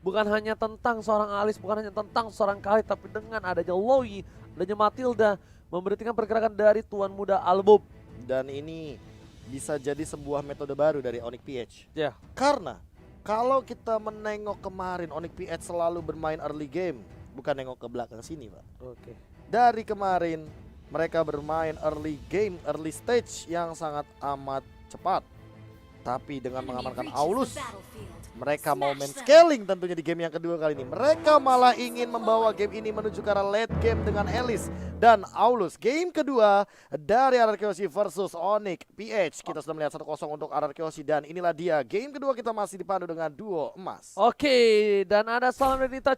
bukan hanya tentang seorang Alice, bukan hanya tentang seorang Khalid, tapi dengan adanya Loi, adanya Matilda, memberhentikan pergerakan dari Tuan Muda Albub. Dan ini bisa jadi sebuah metode baru dari Onyx PH. Ya. Karena kalau kita menengok kemarin Onyx PH selalu bermain early game, bukan nengok ke belakang sini, Pak. Oke. Dari kemarin mereka bermain early game, early stage yang sangat amat cepat. Tapi dengan mengamankan Aulus, mereka mau main scaling tentunya di game yang kedua kali ini. Mereka malah ingin membawa game ini menuju ke arah late game dengan Alice dan Aulus. Game kedua dari Ararkyoshi versus Onyx PH. Kita sudah melihat 1-0 untuk Ararkyoshi dan inilah dia. Game kedua kita masih dipandu dengan duo emas. Oke, dan ada salam dari Nita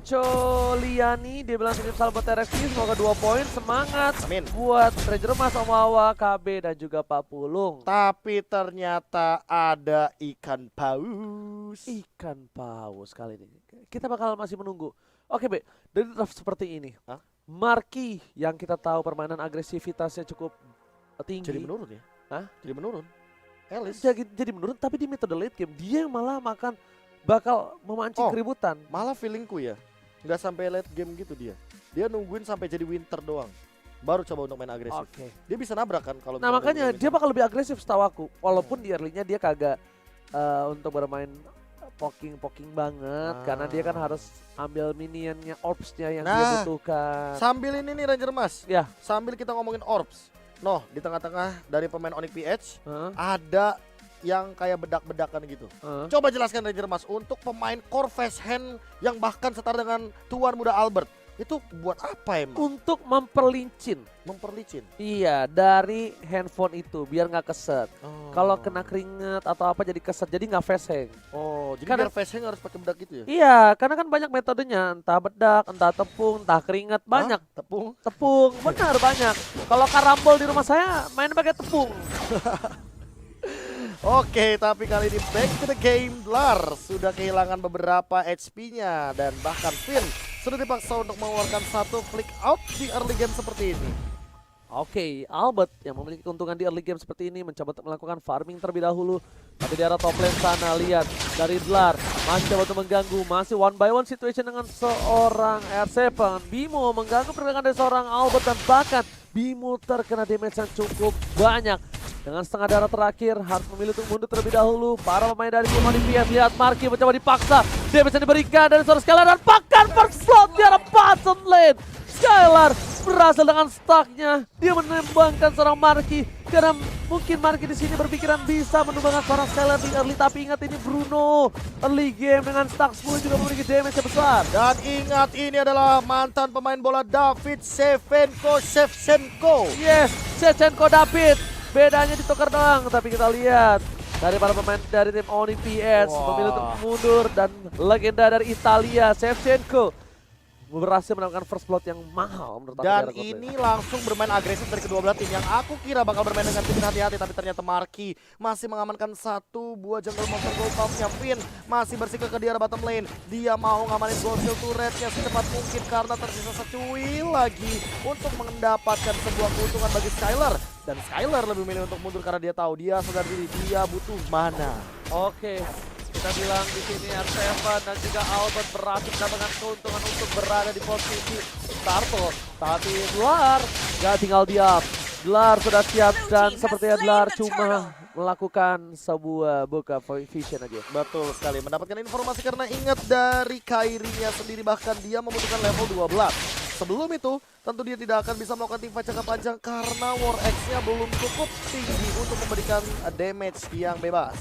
Coliani. Dia bilang senyum salam buat RFC, semoga 2 poin. Semangat. Amin. Buat Ranger Mas, Om Wawa, KB dan juga Pak Pulung. Tapi ternyata ada ikan paus. Ikan paus kali ini. Kita bakal masih menunggu. Oke, Be, dari draft seperti ini. Hah? Marki yang kita tahu permainan agresivitasnya cukup tinggi. Jadi menurun ya? Hah? Jadi menurun. Alice Jadi menurun, tapi di metode late game dia yang malah bakal memancing keributan. malah feelingku ya, nggak sampai late game gitu dia. Dia nungguin sampai jadi winter doang, baru coba untuk main agresif. Oke. Dia bisa nabrak kan kalau. Nah makanya dia bakal lebih agresif setahu aku. Walaupun di early-nya dia kagak untuk bermain poking banget. Karena dia kan harus ambil minionnya, orbs-nya yang dia butuhkan. Sambil ini nih Ranger Mas, Ya. sambil kita ngomongin orbs. Noh, di tengah-tengah dari pemain Onyx PH Heeh. ada yang kayak bedak-bedakan gitu. Heeh. Coba jelaskan Ranger Mas untuk pemain core face hand yang bahkan setara dengan Tuan Muda Albert. Itu buat apa emang? Untuk memperlincin. Memperlicin. Iya, dari handphone itu biar nggak keset. Oh. Kalau kena keringet atau apa jadi keset, jadi nggak face hang. Oh, jadi Karena- biar face hand harus pakai bedak gitu ya? Iya, karena kan banyak metodenya, entah bedak, entah tepung, entah keringet, banyak. Hah? Tepung. Tepung, benar banyak. Kalau karambol di rumah saya main pakai tepung. Oke, tapi kali ini back to the game. Blar sudah kehilangan beberapa HP-nya dan bahkan Finn sudah dipaksa untuk mengeluarkan satu flick out di early game seperti ini. Oke, Albert yang memiliki keuntungan di early game seperti ini mencoba untuk melakukan farming terlebih dahulu. Tapi di arah top lane sana, lihat dari Dlar masih coba untuk mengganggu, masih one by one situation dengan seorang R7. Bimo mengganggu pergerakan dari seorang Albert dan bahkan Bimo terkena damage yang cukup banyak. Dengan setengah darah terakhir, harus memilih untuk mundur terlebih dahulu. Para pemain dari tim Onyx lihat Marky mencoba dipaksa. Damage yang diberikan dari seorang Skylar dan bahkan first blood di arah bottom lane. Skylar berhasil dengan stucknya. Dia menembangkan seorang Marky karena mungkin Marky di sini berpikiran bisa menumbangkan seorang Skylar di early. Tapi ingat ini Bruno early game dengan stuck 10 juga memiliki damage yang besar. Dan ingat ini adalah mantan pemain bola David Shevchenko. Yes, Shevchenko David. Bedanya ditukar doang, tapi kita lihat dari para pemain dari tim Onyx PH memilih untuk mundur dan legenda dari Italia Shevchenko berhasil mendapatkan first blood yang mahal menurut aku. Dan ini langsung bermain agresif dari kedua belah tim. Yang aku kira bakal bermain dengan tim hati-hati, tapi ternyata Marky masih mengamankan satu buah jungle monster gold pumpnya. Finn masih bersikup ke arah bottom lane. Dia mau ngamanin gold shield turretnya secepat mungkin karena tersisa secuil lagi untuk mendapatkan sebuah keuntungan bagi Skylar. Dan Skylar lebih milih untuk mundur karena dia tahu dia sadar diri, dia butuh mana. Oke, kita bilang di sini R7 dan juga Albert berhasil mendapatkan keuntungan untuk berada di posisi startle. Tapi Dlar gak tinggal diam. Dlar sudah siap dan sepertinya Dlar cuma melakukan sebuah buka vision aja. Betul sekali, mendapatkan informasi karena ingat dari Kairinya sendiri bahkan dia membutuhkan level 12. Sebelum itu, tentu dia tidak akan bisa melakukan teamfight jangka panjang karena War X-nya belum cukup tinggi untuk memberikan damage yang bebas.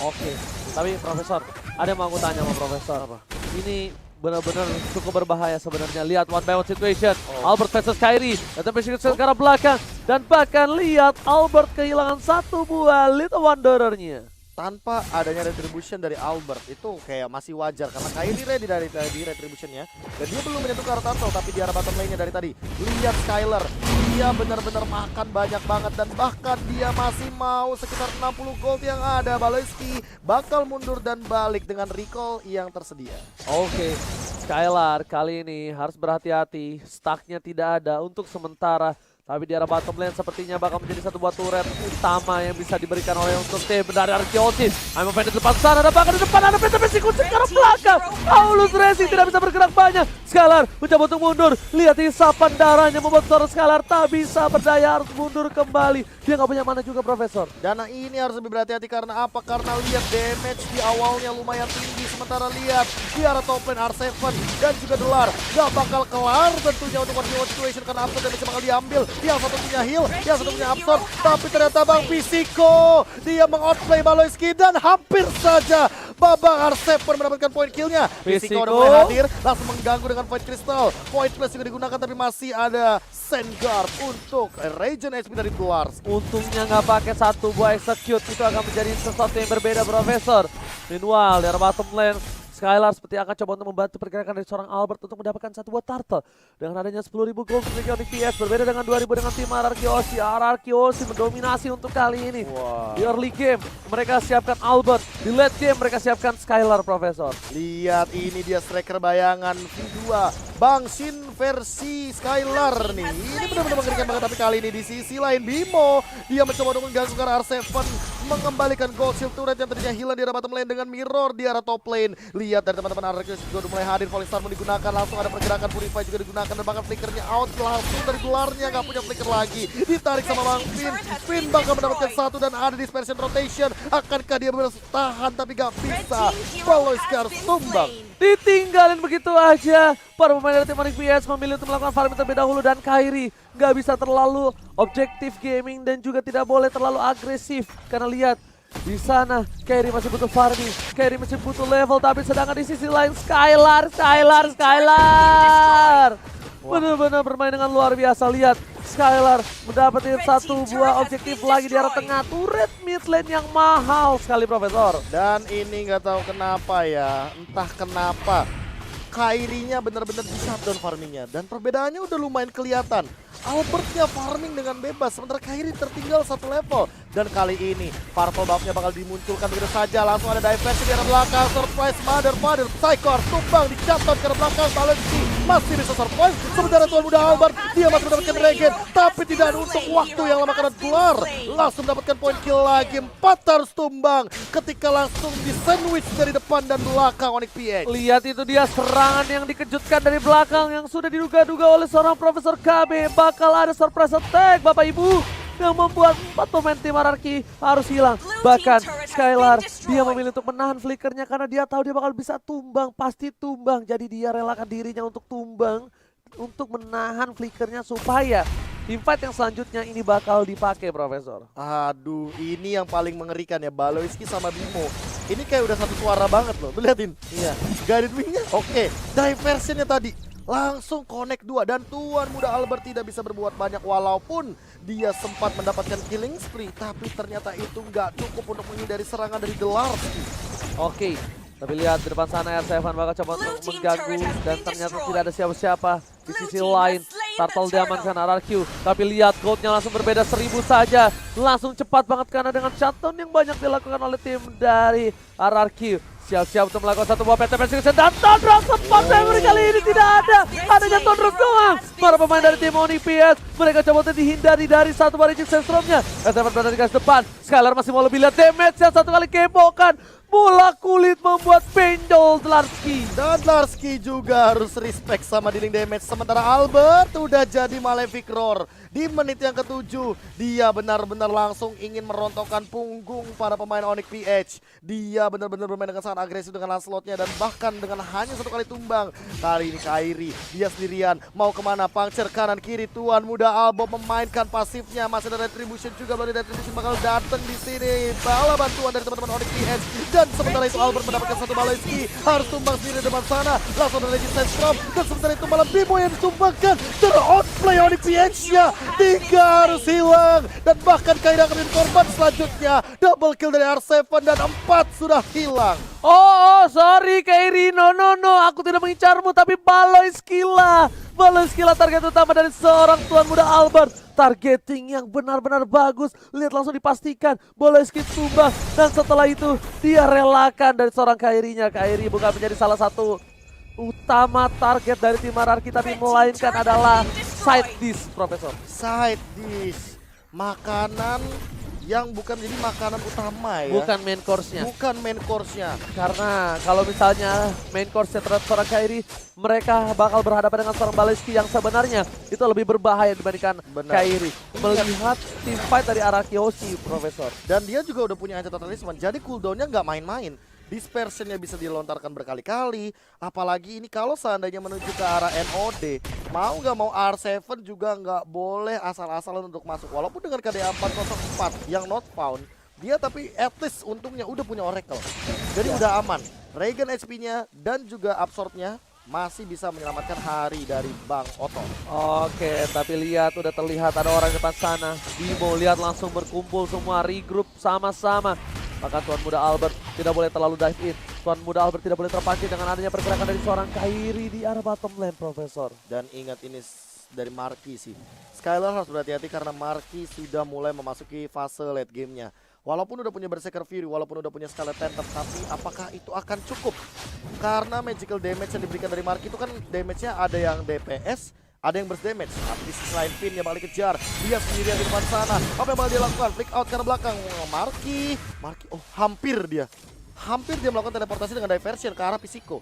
Oke, tapi Profesor, ada yang mau aku tanya sama Profesor. Apa? Ini benar-benar cukup berbahaya sebenarnya. Lihat one by one situation, Albert versus Kairi, dan Tempest ke arah belakang. Dan bahkan lihat Albert kehilangan satu buah Little Wanderer-nya. Tanpa adanya retribution dari Albert itu kayak masih wajar karena Kairi ready dari tadi retributionnya dan dia belum menyentuh ke arah turtle tapi di arah bottom lane-nya dari tadi. Lihat Skylar, dia benar-benar makan banyak banget dan bahkan dia masih mau sekitar 60 gold yang ada. Baloyski bakal mundur dan balik dengan recall yang tersedia. Oke, Skylar kali ini harus berhati-hati, stucknya tidak ada untuk sementara. Tapi di arah bottom lane sepertinya bakal menjadi satu buah turret utama yang bisa diberikan oleh untuk tim dari Arkeosis. I'm offended depan sana, ada bahkan di depan, ada PTP kunci ke arah belakang. Aulus Racing tidak bisa bergerak banyak. Skylar mencoba untuk mundur. Lihat isapan darahnya membuat seorang Skylar tak bisa berdaya, harus mundur kembali. Dia nggak punya mana juga, Profesor. Dan ini harus lebih berhati-hati karena apa? Karena lihat damage di awalnya lumayan tinggi. Sementara lihat di arah top lane R7 dan juga Delar gak bakal kelar tentunya untuk one situation karena absorb damage bakal diambil. Dia satu punya heal, dia satu punya absorb, tapi ternyata Bang Pisiko dia mengoutplay Baloyski dan hampir saja Babang R7 mendapatkan point killnya. Pisiko udah mulai hadir, langsung mengganggu dengan Void Crystal. Void Flash juga digunakan tapi masih ada Sandguard untuk regen HP dari Blars. Untungnya nggak pakai satu buah execute, itu akan menjadi sesuatu yang berbeda, Profesor. Meanwhile, di arah bottom lane, Skylar seperti akan coba untuk membantu pergerakan dari seorang Albert untuk mendapatkan satu buah turtle. Dengan adanya 10.000 gold untuk Onyx PS, berbeda dengan 2.000 dengan tim RRQ mendominasi untuk kali ini. Wow. Di early game, mereka siapkan Albert. Di late game, mereka siapkan Skylar, Profesor. Lihat ini dia striker bayangan V2 Bang Shin versi Skylar nih. Ini benar-benar mengerikan banget, tapi kali ini di sisi lain Bimo dia mencoba untuk mengganggu karena R7 mengembalikan gold shield turret yang tadinya hilang di arah bottom lane dengan mirror di arah top lane. Lihat dari teman-teman RRQ juga udah mulai hadir, Falling Star digunakan, langsung ada pergerakan Purify juga digunakan dan bahkan flickernya out langsung dari gelarnya, nggak punya flicker lagi. Ditarik sama Bang Finn, Finn bakal mendapatkan satu dan ada dispersion rotation. Akankah dia bertahan tapi nggak bisa. Baloyski harus tumbang. Ditinggalin begitu aja. Para pemain dari tim Onyx PS memilih untuk melakukan farming terlebih dahulu dan Kairi nggak bisa terlalu objektif gaming dan juga tidak boleh terlalu agresif karena lihat di sana Kairi masih butuh farming, Kairi masih butuh level, tapi sedangkan di sisi lain Skylar benar-benar bermain dengan luar biasa. Lihat Skylar mendapatkan satu buah objektif lagi di arah tengah, turret mid lane yang mahal sekali, Profesor. Dan ini nggak tahu kenapa ya, entah kenapa Kairinya benar-benar di shutdown farmingnya dan perbedaannya udah lumayan kelihatan. Albertnya farming dengan bebas sementara Kairi tertinggal satu level. Dan kali ini purple buff-nya bakal dimunculkan begitu saja, langsung ada diversi di arah belakang, surprise mother Psycho harus tumbang di shutdown ke arah belakang. Baloyski masih bisa surprise, sementara Tuan Muda Albert dia masih mendapatkan regen tapi tidak ada untuk waktu yang lama karena gelar langsung mendapatkan point kill lagi. 4 harus tumbang ketika langsung di sandwich dari depan dan belakang Onyx PH. Lihat itu dia serangan yang dikejutkan dari belakang yang sudah diduga-duga oleh seorang Profesor KB. Bakal ada surprise attack, Bapak Ibu, yang membuat 4 pemain tim RRQ harus hilang. Bahkan Skylar dia memilih untuk menahan flickernya karena dia tahu dia bakal bisa tumbang, pasti tumbang. Jadi dia relakan dirinya untuk tumbang, untuk menahan flickernya supaya teamfight yang selanjutnya ini bakal dipakai, Profesor. Aduh, ini yang paling mengerikan ya, Baloyski sama Bimo. Ini kayak udah satu suara banget loh, tuh liatin. Iya, guided wing-nya oke. Diversionnya tadi langsung connect 2 dan Tuan Muda Albert tidak bisa berbuat banyak walaupun dia sempat mendapatkan killing spree, tapi ternyata itu nggak cukup untuk menghindari serangan dari Delar. Oke, tapi lihat di depan sana R7 bakal coba untuk mengganggu dan ternyata tidak ada siapa-siapa. Di sisi lain Turtle diamankan RRQ, tapi lihat goldnya langsung berbeda 1000 saja. Langsung cepat banget karena dengan shutdown yang banyak dilakukan oleh tim dari RRQ. Siap-siap untuk melakukan satu buah PTP dan Tondros spot memory kali ini tidak ada. Adanya Tondros doang. Para pemain dari tim Onyx PS mereka coba untuk dihindari dari satu buah reject Sandstorm-nya. R7 berada di garis depan. Skylar masih mau lebih lihat damage yang satu kali kepokan. Bola kulit membuat benjol Dlarsky. Dan Dlarsky juga harus respect sama dealing damage. Sementara Albert udah jadi Malefic Roar. Di menit yang ke-7 dia benar-benar langsung ingin merontokkan punggung para pemain Onyx PH. Dia benar-benar bermain dengan sangat agresif dengan Lancelot-nya dan bahkan dengan hanya satu kali tumbang. Kali ini Kairi dia sendirian mau kemana, puncture kanan kiri. Tuan Muda Albo memainkan pasifnya, masih ada retribution juga, baru retribution bakal datang di sini. Bala bantuan dari teman-teman Onyx PH. Dan sementara itu Albert mendapatkan satu Baloyski, harus tumbang sendiri di depan sana. Langsung ada Legend Sandstorm dan sementara itu malah Bimo yang ditumbangkan. Ter-outplay Onyx PH-nya. 3 harus hilang dan bahkan Kairi akan menjadi korban selanjutnya. Double kill dari R7 dan 4 sudah hilang. Oh, sorry Kairi, no, aku tidak mengincarmu tapi Baloyski lah target utama dari seorang Tuan Muda Albert. Targeting yang benar-benar bagus, lihat langsung dipastikan Baloyski tumbang dan setelah itu dia relakan dari seorang Kairinya. Kairi bukan menjadi salah satu utama target dari tim RRQ, tapi melainkan adalah side dish, Profesor. Side dish, makanan yang bukan jadi makanan utama ya. Bukan main course-nya. Bukan main course-nya. Karena kalau misalnya main course-nya terhadap seorang Kairi, mereka bakal berhadapan dengan seorang Baleski yang sebenarnya itu lebih berbahaya dibandingkan Kairi. Melihat tim fight dari RRQ Hoshi, Profesor. Dan dia juga udah punya Ancient Talisman, jadi cooldown-nya nggak main-main. Dispersionnya bisa dilontarkan berkali-kali. Apalagi ini kalau seandainya menuju ke arah NOD, mau nggak mau R7 juga nggak boleh asal-asalan untuk masuk. Walaupun dengan KDA 404 yang not found, dia tapi at least untungnya udah punya Oracle. Jadi udah aman. Regen HP-nya dan juga absorb-nya masih bisa menyelamatkan hari dari Bang Otto. Oke, tapi lihat udah terlihat ada orang di depan sana. Bimo lihat langsung berkumpul semua, regroup sama-sama. Maka Tuan Muda Albert tidak boleh terlalu dive in. Tuan Muda Albert tidak boleh terpancing dengan adanya pergerakan dari seorang Kairi di arah bottom lane, Profesor. Dan ingat ini dari Marky sih. Skylar harus berhati-hati karena Marky sudah mulai memasuki fase late gamenya. Walaupun udah punya Berserker Fury, walaupun udah punya Scarlet Phantom, tapi apakah itu akan cukup? Karena magical damage yang diberikan dari Marky itu kan damage-nya ada yang DPS, ada yang burst damage. Tapi di sisi lain Finn yang balik kejar, dia sendirian di depan sana. Apa yang bakal dia lakukan? Flick out karena belakang. Marky, oh hampir dia melakukan teleportasi dengan diversion ke arah Pisiko.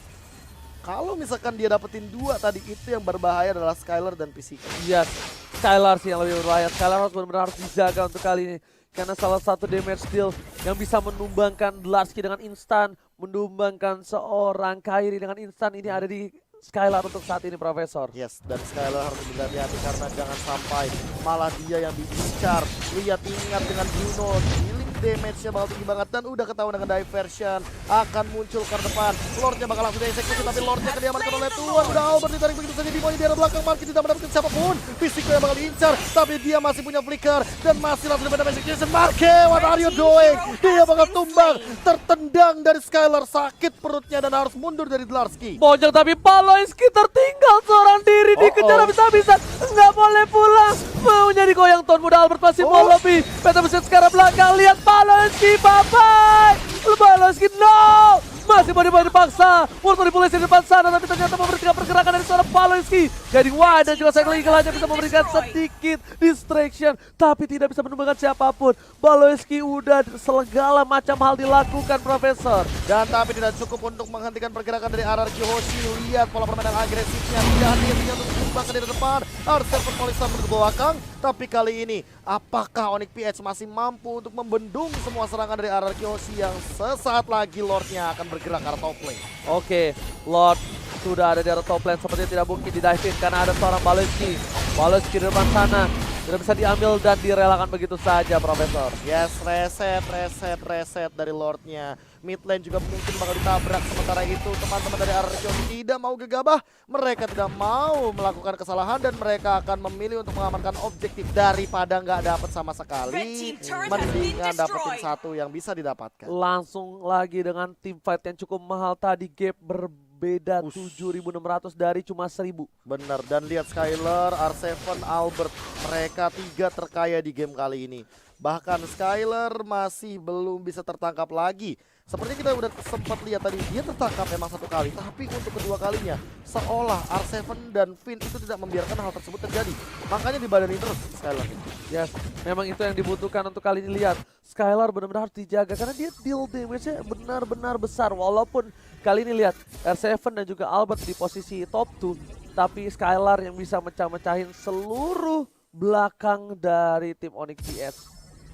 Kalau misalkan dia dapetin dua tadi, itu yang berbahaya adalah Skylar dan Pisiko. Yes, Skylar sih yang lebih berbahaya. Skylar harus benar-benar harus dijaga untuk kali ini. Karena salah satu damage deal yang bisa menumbangkan Dlarsky dengan instan, menumbangkan seorang Kairi dengan instan, ini ada di Skylar untuk saat ini, Profesor. Yes, dan Skylar harus berhati-hati karena jangan sampai malah dia yang diincar. Lihat, ingat dengan Bruno, healing damage-nya bakal tinggi banget dan udah ketahuan dengan diversion akan muncul ke depan. Lordnya bakal langsung dieksekusi, tapi Lordnya diamankan oleh Tuan. Udah Albert ditarik begitu saja, Bimo di daerah belakang. Marky tidak mendapatkan siapapun. Pisiko yang bakal diincar, tapi dia masih punya flicker dan masih langsung dapat execution. Marky, what are you doing? Dia bakal tumbang, tertendang dari Skylar, sakit perutnya dan harus mundur dari Dlarsky. Bojong tapi Paloyski tertinggal seorang diri, dikejar habis-habisan, nggak boleh pulang. Maunya digoyang, Tuan Muda Albert masih mau lebih. Peta mesin sekarang belakang, lihat Paloyski, bye-bye. Paloyski, no! Masih mau dipaksa, World manipulasi di depan sana, tapi ternyata memberikan pergerakan dari seorang Paloyski. Jadi wide dan juga Cycle Eagle hanya bisa memberikan sedikit distraction, tapi tidak bisa menemukan siapapun. Paloyski udah segala macam hal dilakukan, Profesor. Dan tapi tidak cukup untuk menghentikan pergerakan dari RRQ Hoshi. Lihat pola permainan agresifnya, tidak henti-hentinya untuk dikembangkan dari depan. Harus dapat Polisan ke belakang, tapi kali ini apakah Onyx PH masih mampu untuk membendung semua serangan dari RRQ Hoshi yang sesaat lagi Lordnya akan bergerak ke arah top lane. Oke, Lord sudah ada di arah top lane, sepertinya tidak mungkin di-dive-in karena ada seorang Paloyski. Paloyski di depan sana, tidak bisa diambil dan direlakan begitu saja, Profesor. Yes, reset dari Lordnya. Mid lane juga mungkin bakal ditabrak. Sementara itu teman-teman dari RRQ tidak mau gegabah. Mereka tidak mau melakukan kesalahan dan mereka akan memilih untuk mengamankan objektif daripada nggak dapat sama sekali. Mendingan dapetin satu yang bisa didapatkan. Langsung lagi dengan tim fight yang cukup mahal tadi, gap berbeda 7.600 dari cuma 1.000. Bener, dan lihat Skylar, R7, Albert, mereka tiga terkaya di game kali ini. Bahkan Skylar masih belum bisa tertangkap lagi. Seperti kita udah sempat lihat tadi, dia tertangkap memang satu kali, tapi untuk kedua kalinya seolah R7 dan Finn itu tidak membiarkan hal tersebut terjadi. Makanya dibadanin terus Skylar. Yes, memang itu yang dibutuhkan untuk kali ini. Lihat, Skylar benar-benar harus dijaga karena dia deal damage-nya benar-benar besar. Walaupun kali ini lihat R7 dan juga Albert di posisi top 2, tapi Skylar yang bisa mecah-mecahin seluruh belakang dari tim Onyx PS.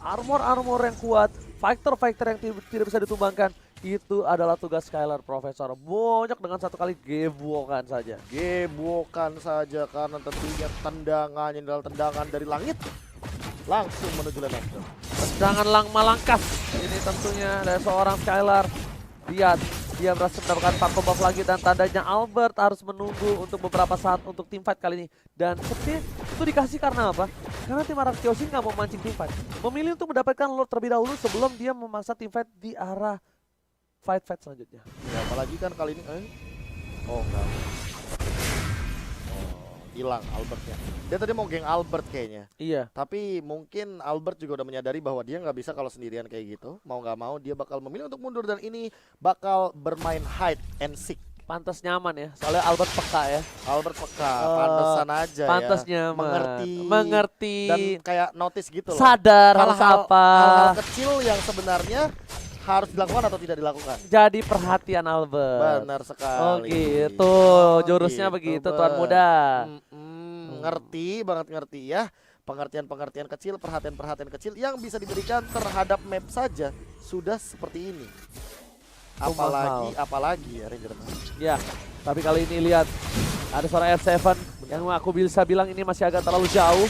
Armor-armor yang kuat, fighter-fighter yang tidak bisa ditumbangkan, itu adalah tugas Skylar, Profesor. Banyak dengan satu kali gebwokan saja. Gebwokan saja karena tentunya tendangan yang adalah tendangan dari langit langsung menuju lane master. Tendangan Malangkas ini tentunya dari seorang Skylar. Lihat, dia berhasil mendapatkan 4 combo lagi dan tandanya Albert harus menunggu untuk beberapa saat untuk tim fight kali ini. Dan seperti itu dikasih karena apa? Karena tim RRQ Hoshi nggak mau mancing tim fight. Memilih untuk mendapatkan Lord terlebih dahulu sebelum dia memaksa tim fight di arah fight selanjutnya. Ya, apalagi kan kali ini oh enggak. Hilang Albertnya. Dia tadi mau geng Albert kayaknya. Iya. Tapi mungkin Albert juga udah menyadari bahwa dia nggak bisa kalau sendirian kayak gitu. Mau nggak mau dia bakal memilih untuk mundur dan ini bakal bermain hide and seek. Pantas nyaman ya, soalnya Albert peka ya. Albert peka, pantesan aja Pantas ya. nyaman. Mengerti. Dan kayak notice gitu loh. Sadar harus Hal-hal- apa. Hal-hal kecil yang sebenarnya harus dilakukan atau tidak dilakukan. Jadi perhatian Albert. Benar sekali. Oh gitu, jurusnya gitu, begitu Bang. tuan muda. Ngerti banget ngerti ya. Pengertian-pengertian kecil, perhatian-perhatian kecil yang bisa diberikan terhadap map saja sudah seperti ini. Apalagi ya Ranger. Ya, tapi kali ini lihat ada suara R7 yang aku bisa bilang ini masih agak terlalu jauh.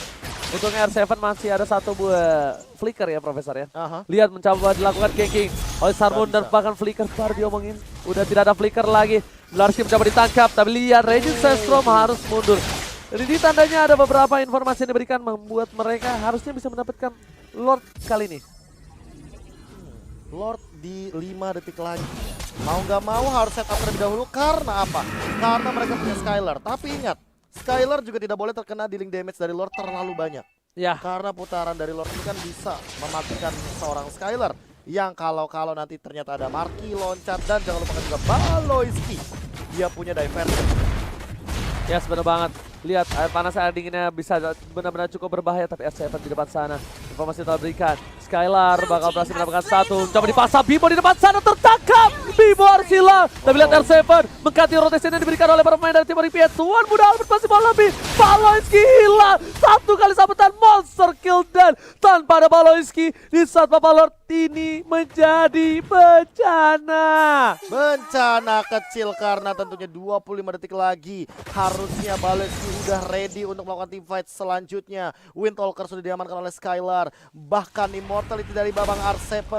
Untungnya R7 masih ada satu buah flicker ya Profesor ya. Lihat mencoba dilakukan ganking oleh Sarmunder, bahkan flicker baru diomongin. Udah tidak ada flicker lagi. Blarski mencoba ditangkap, tapi lihat Regin Sestrom harus mundur. Jadi tandanya ada beberapa informasi yang diberikan membuat mereka harusnya bisa mendapatkan Lord kali ini. Lord di 5 detik lagi. Mau nggak mau harus setup terlebih dahulu karena apa? Karena mereka punya Skylar. Tapi ingat, Skylar juga tidak boleh terkena dealing damage dari Lord terlalu banyak. Ya. Karena putaran dari Lord ini kan bisa mematikan seorang Skylar. Yang kalau nanti ternyata ada Marky loncat dan jangan lupakan juga Baloiski. Dia punya diversion. Yes, benar banget. Lihat air panas air dinginnya bisa benar-benar cukup berbahaya, tapi R7 di depan sana. Informasi telah diberikan. Skylar bakal berhasil mendapatkan satu. Coba dipasang Bimo di depan sana, tertangkap. Bimo Arsila. Tapi lihat R7 mengganti rotasi yang diberikan oleh para pemain dari tim RPS. Tuan muda Albert masih mau lebih. Baloiski hilang. Satu kali sabetan monster kill dan tanpa ada Baloiski di saat Papa Lord ini menjadi bencana. Bencana kecil karena tentunya 25 detik lagi. Harusnya Baloiski udah ready untuk melakukan team fight selanjutnya. Windtalker sudah diamankan oleh Skylar. Bahkan Immortality dari Babang R7.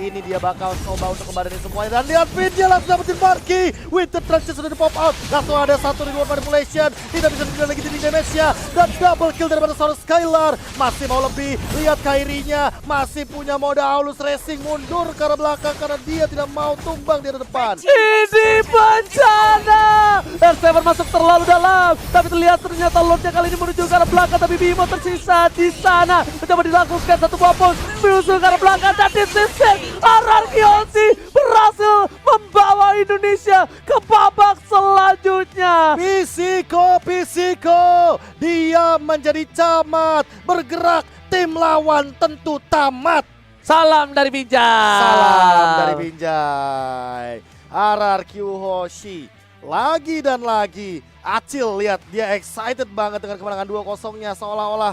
Ini dia bakal coba untuk kembali semuanya. Dan lihat Vinja langsung dapetin Marky. Winter Truncheon sudah di pop out. Langsung ada satu reward manipulation. Tidak bisa diberikan lagi dealing damage-nya. Dan double kill daripada seorang Skylar. Masih mau lebih. Lihat Kairinya. Masih punya mode Aulus Racing. Mundur ke arah belakang karena dia tidak mau tumbang di depan. Ini bencana. R7 masuk terlalu dalam. Tapi ternyata Lordnya kali ini menuju ke arah belakang. Tapi Bimo tersisa di sana. Mencoba dilakukan satu buah push. Menuju ke arah belakang. Dan disisir. Ararkiosi berhasil membawa Indonesia ke babak selanjutnya. Pisiko. Dia menjadi camat. Bergerak. Tim lawan tentu tamat. Salam dari Binjai. Salam dari Binjai. RRQ Hoshi. Lagi dan lagi. Acil lihat dia excited banget dengan kemenangan 2-0-nya seolah-olah